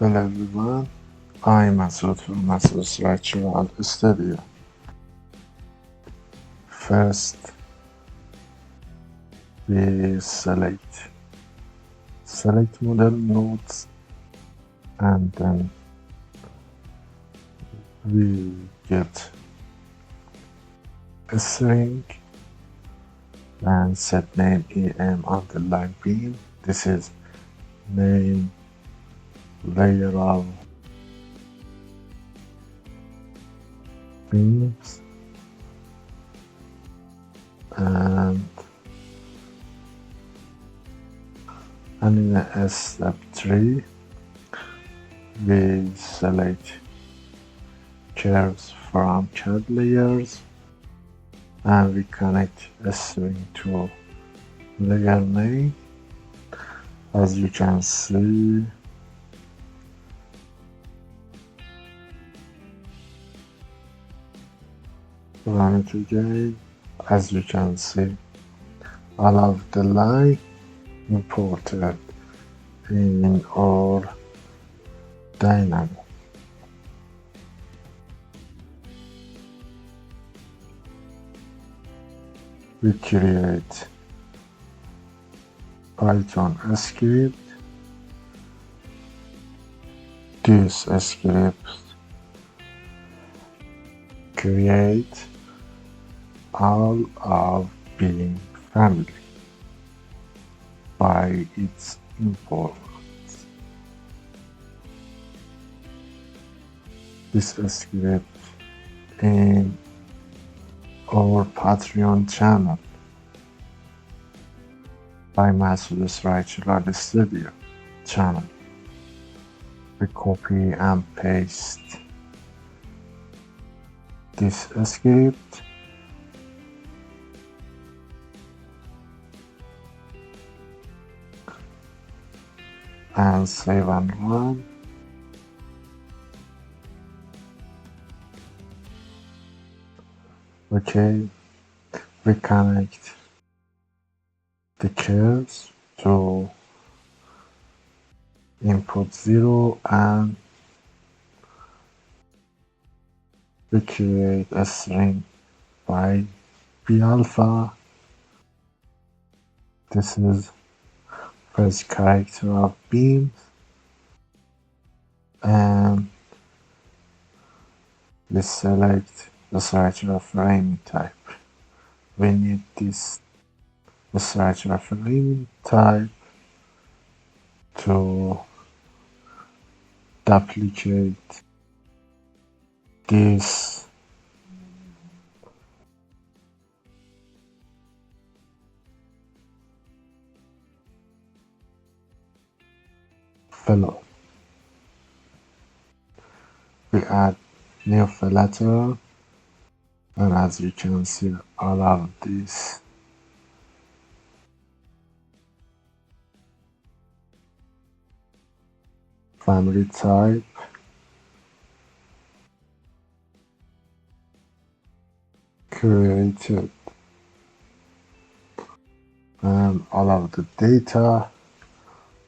Hello everyone, I'm Masoud from Masoud's Virtual Studio. First, we select model nodes, and then we get a string and set name em underline beam. This is name layer of beams, and in step 3 we select curves from CAD layers and we connect a string to layer name. As you can see, run it again. As you can see, all of the line imported in our Dynamo. We create Python script. This script create all of beam family by its importance. This script in our Patreon channel by Masoud's Virtual Studio channel. We copy and paste this script and save and run. Okay, we connect the curves to input 0 and we create a string by b alpha. This is first character of beams, and we select the structure of framing type. We need this structure of framing type to duplicate this fellow. We add new filter, and as you can see, all of this family type created, and all of the data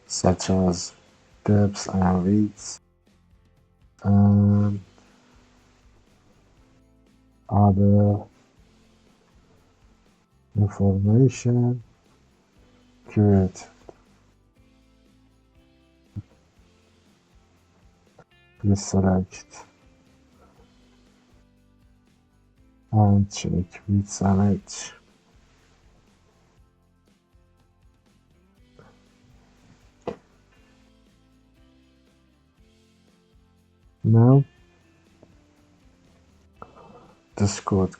such as depths and widths and other information created. We select and check width and edge. Now this code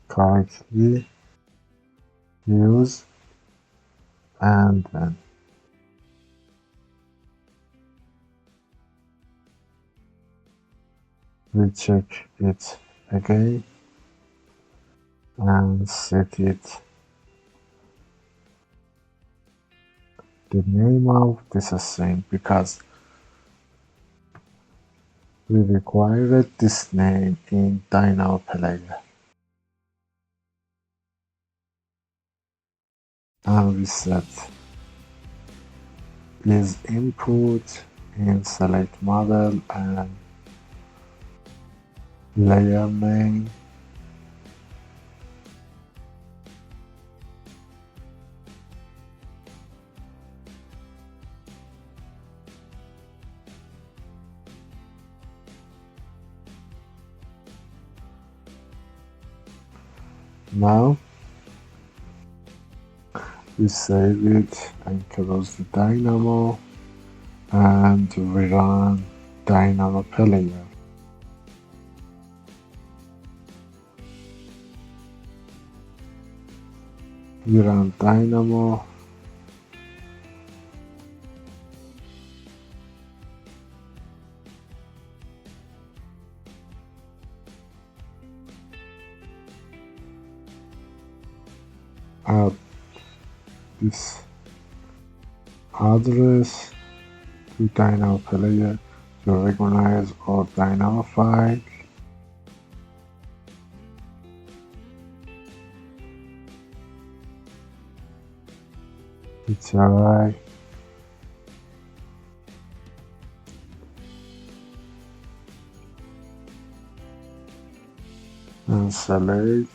correctly use, and then we check it again and set it the name of this string because we required this name in Dynamo player, and we set is input in select model and layer name. Now we save it and close the Dynamo and we run Dynamo player. We run Dynamo add this address to Dynamo player to recognize our Dynamo file. It's alright. And select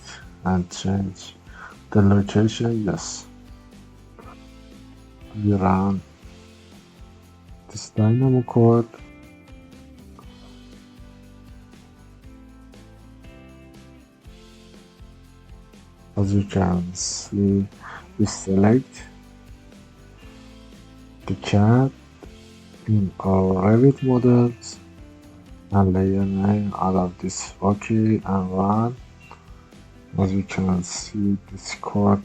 and change the location. Yes. We run this Dynamo code. As you can see, we select the CAD in our Revit models and layer name out of this OK and run. As you can see, this code